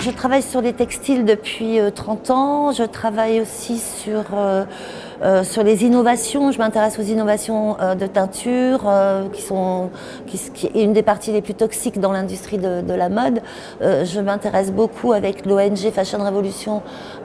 Je travaille sur les textiles depuis 30 ans. Je travaille aussi sur les innovations. Je m'intéresse aux innovations de teinture, qui est une des parties les plus toxiques dans l'industrie de la mode. Je m'intéresse beaucoup avec l'ONG Fashion Revolution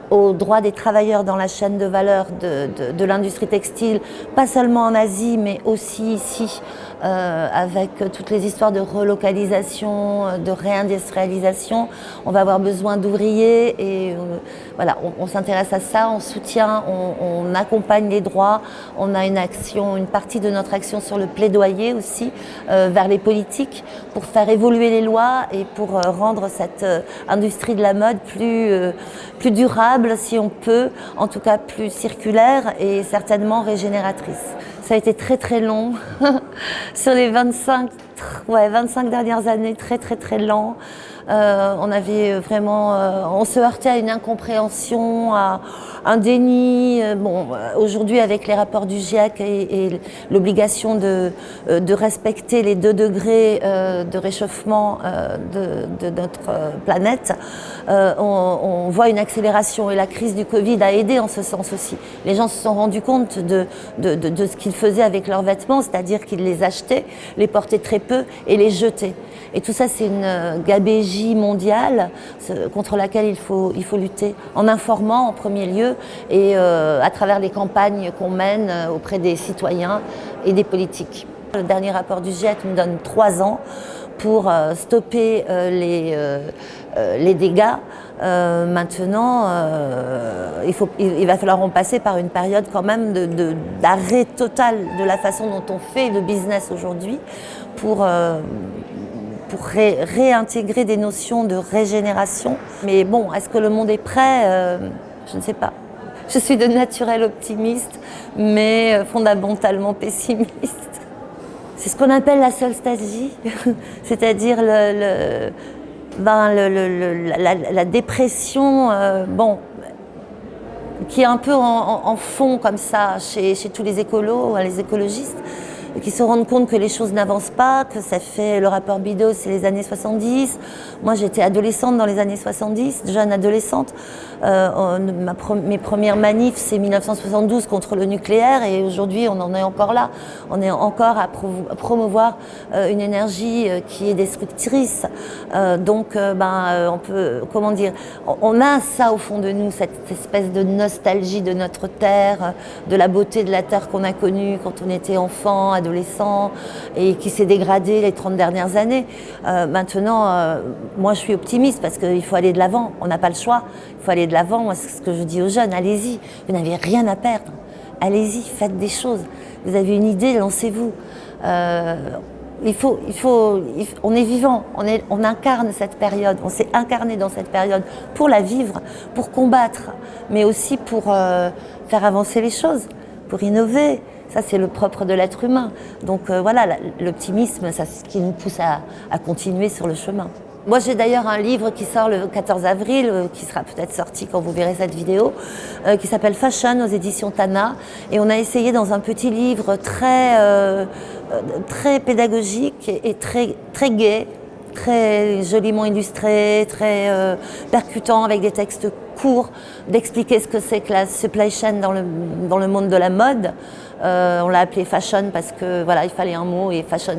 aux droits des travailleurs dans la chaîne de valeur de l'industrie textile, pas seulement en Asie, mais aussi ici, avec toutes les histoires de relocalisation, de réindustrialisation. On va avoir besoin d'ouvriers et voilà, on s'intéresse à ça, on soutient, on accompagne les droits. On a une partie de notre action sur le plaidoyer aussi, vers les politiques, pour faire évoluer les lois et pour rendre cette industrie de la mode plus durable, si on peut, en tout cas plus circulaire et certainement régénératrice. Ça a été très très long, sur les 25 dernières années, très lent. On avait vraiment, on se heurtait à une incompréhension, à un déni. Aujourd'hui, avec les rapports du GIEC et l'obligation de respecter les 2 degrés de réchauffement de notre planète, on voit une accélération et la crise du Covid a aidé en ce sens aussi. Les gens se sont rendus compte de ce qu'ils faisaient avec leurs vêtements, c'est-à-dire qu'ils les achetaient, les portaient très peu et les jetaient. Et tout ça, c'est une gabegie mondiale contre laquelle il faut lutter, en informant en premier lieu et à travers les campagnes qu'on mène auprès des citoyens et des politiques. Le dernier rapport du GIEC nous donne 3 ans pour stopper les dégâts. Maintenant, il va falloir en passer par une période quand même d'arrêt total de la façon dont on fait le business aujourd'hui pour réintégrer des notions de régénération. Mais bon, est-ce que le monde est prêt? Je ne sais pas. Je suis de naturel optimiste, mais fondamentalement pessimiste. C'est ce qu'on appelle la solstalgie, c'est-à-dire la dépression, qui est un peu en fond comme ça chez tous les écolos, les écologistes, qui se rendent compte que les choses n'avancent pas, que ça fait le rapport Bidault, c'est les années 70. Moi, j'étais adolescente dans les années 70, jeune adolescente. Mes premières manifs, c'est 1972 contre le nucléaire et aujourd'hui, on en est encore là. On est encore à promouvoir une énergie qui est destructrice. On peut, comment dire, on a ça au fond de nous, cette espèce de nostalgie de notre terre, de la beauté de la terre qu'on a connue quand on était enfant, adolescent et qui s'est dégradée les 30 dernières années. Maintenant, moi je suis optimiste parce qu'il faut aller de l'avant, on n'a pas le choix, il faut aller de l'avant. Moi c'est ce que je dis aux jeunes, allez-y, vous n'avez rien à perdre, allez-y, faites des choses, vous avez une idée, lancez-vous. On est vivant, on incarne cette période, on s'est incarné dans cette période pour la vivre, pour combattre, mais aussi pour faire avancer les choses, pour innover. Ça, c'est le propre de l'être humain. Donc voilà, l'optimisme, c'est ce qui nous pousse à continuer sur le chemin. Moi, j'ai d'ailleurs un livre qui sort le 14 avril, qui sera peut-être sorti quand vous verrez cette vidéo, qui s'appelle Fashion aux éditions Tana. Et on a essayé dans un petit livre très pédagogique et très gai, très joliment illustré, très percutant, avec des textes courts, d'expliquer ce que c'est que la supply chain dans le monde de la mode. On l'a appelé fashion parce que voilà, il fallait un mot, et fashion,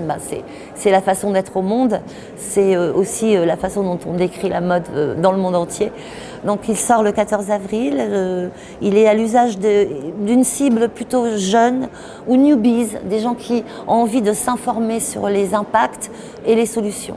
c'est la façon d'être au monde, c'est aussi la façon dont on décrit la mode dans le monde entier. Donc il sort le 14 avril, il est à l'usage d'une cible plutôt jeune ou newbies, des gens qui ont envie de s'informer sur les impacts et les solutions.